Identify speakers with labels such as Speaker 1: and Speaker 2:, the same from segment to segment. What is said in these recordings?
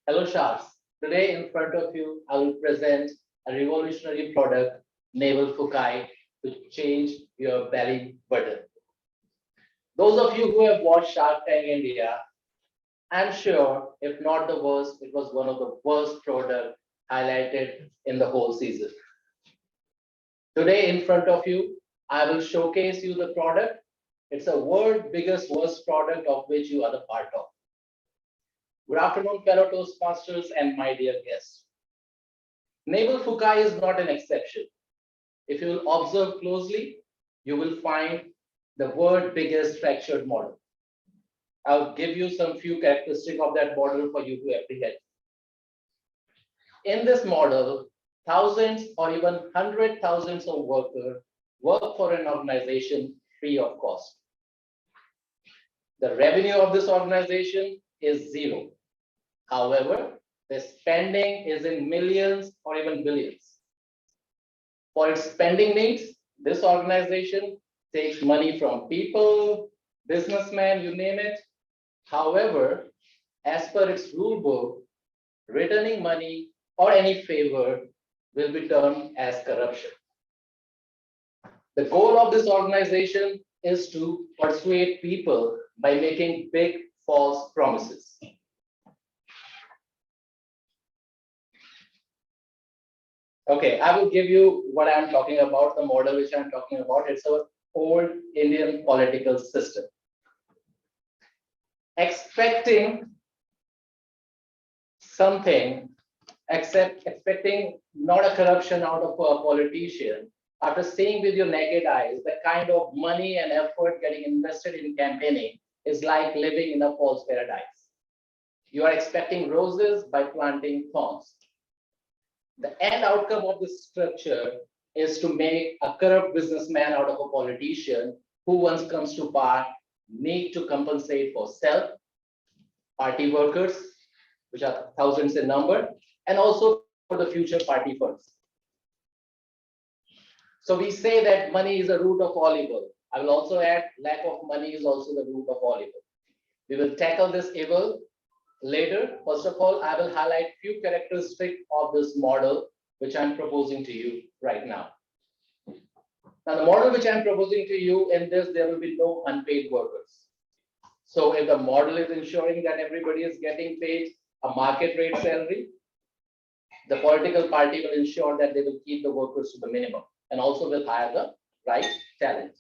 Speaker 1: Hello Sharks. Today in front of you, I will present a revolutionary product, Naval Fukai, to change your belly button. Those of you who have watched Shark Tank India, I'm sure if not the worst, it was one of the worst products highlighted in the whole season. Today in front of you, I will showcase you the product. It's a world biggest worst product of which you are the part of. Good afternoon, fellow Toastmasters and my dear guests. Naval Fukai is not an exception. If you will observe closely, you will find the world biggest fractured model. I'll give you some few characteristics of that model for you to apprehend. In this model, thousands or even hundred thousands of workers work for an organization free of cost. The revenue of this organization is zero. However, the spending is in millions or even billions. For its spending needs, this organization takes money from people, businessmen, you name it. However, as per its rule book, returning money or any favor will be termed as corruption. The goal of this organization is to persuade people by making big false promises. Okay, I will give you what I'm talking about, the model which I'm talking about. It's our old Indian political system. Expecting something, expecting not a corruption out of a politician, after seeing with your naked eyes the kind of money and effort getting invested in campaigning is like living in a false paradise. You are expecting roses by planting thorns. The end outcome of this structure is to make a corrupt businessman out of a politician who once comes to power need to compensate for self, party workers, which are thousands in number, and also for the future party funds. So we say that money is the root of all evil. I will also add lack of money is also the root of all evil. We will tackle this evil later. First of all, I will highlight few characteristics of this model which I'm proposing to you right now. Now, the model which I'm proposing to you, in this, there will be no unpaid workers. So if the model is ensuring that everybody is getting paid a market rate salary, the political party will ensure that they will keep the workers to the minimum and also will hire the right talent.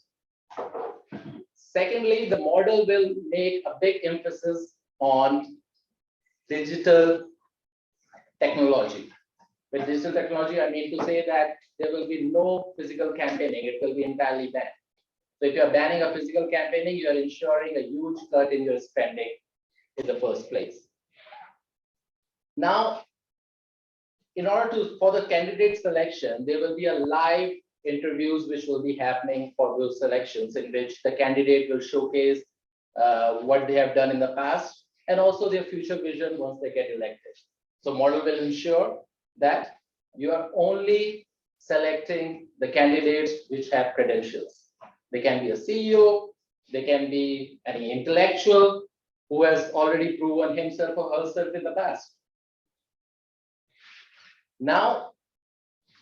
Speaker 1: Secondly, the model will make a big emphasis on digital technology. With digital technology, I mean to say that there will be no physical campaigning. It will be entirely banned. So if you are banning a physical campaigning, you are ensuring a huge cut in your spending in the first place. Now, in order to, for the candidate selection, there will be a live interviews which will be happening for those selections, in which the candidate will showcase what they have done in the past and also their future vision once they get elected. So model will ensure that you are only selecting the candidates which have credentials. They can be a CEO, they can be any intellectual who has already proven himself or herself in the past. Now,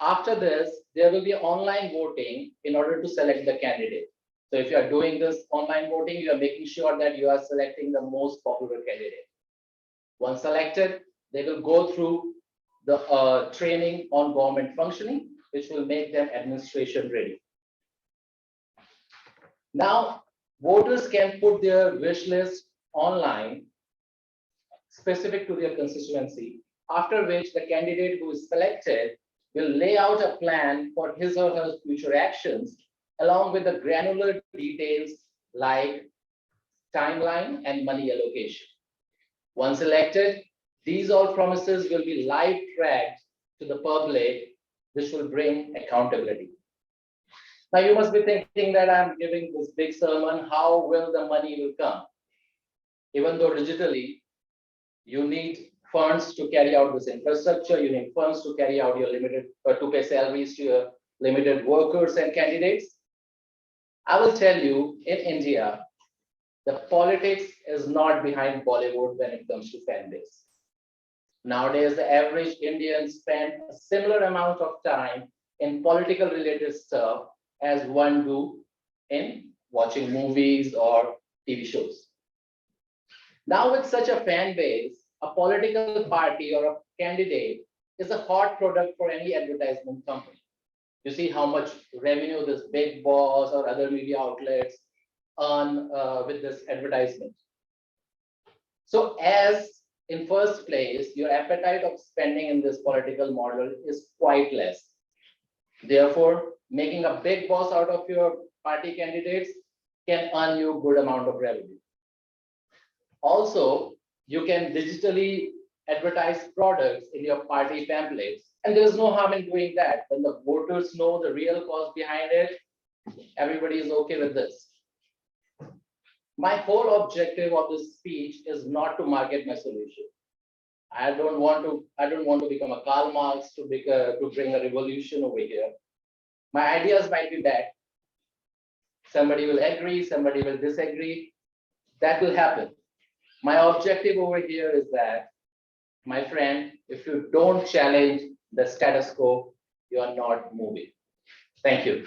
Speaker 1: after this, there will be online voting in order to select the candidate. So if you are doing this online voting, you are making sure that you are selecting the most popular candidate. Once selected, they will go through the training on government functioning, which will make them administration ready. Now, voters can put their wish list online specific to their constituency, after which the candidate who is selected will lay out a plan for his or her future actions, along with the granular details like timeline and money allocation. Once elected, these all promises will be live tracked to the public, which will bring accountability. Now you must be thinking that I'm giving this big sermon, how will the money will come? Even though digitally, you need funds to carry out this infrastructure, you need funds to carry out your limited, to pay salaries to your limited workers and candidates. I will tell you, in India, the politics is not behind Bollywood when it comes to fan base. Nowadays, the average Indian spend a similar amount of time in political related stuff as one do in watching movies or TV shows. Now, with such a fan base, a political party or a candidate is a hot product for any advertisement company. You see how much revenue this big boss or other media outlets earn with this advertisement. So, as in first place, your appetite of spending in this political model is quite less. Therefore, making a big boss out of your party candidates can earn you good amount of revenue. Also, you can digitally advertise products in your party pamphlets, and there's no harm in doing that. When the voters know the real cause behind it, everybody is okay with this. My whole objective of this speech is not to market my solution. I don't want to become a Karl Marx to bring a revolution over here. My ideas might be bad. Somebody will agree, somebody will disagree. That will happen. My objective over here is that, my friend, if you don't challenge the status quo, you are not moving. Thank you.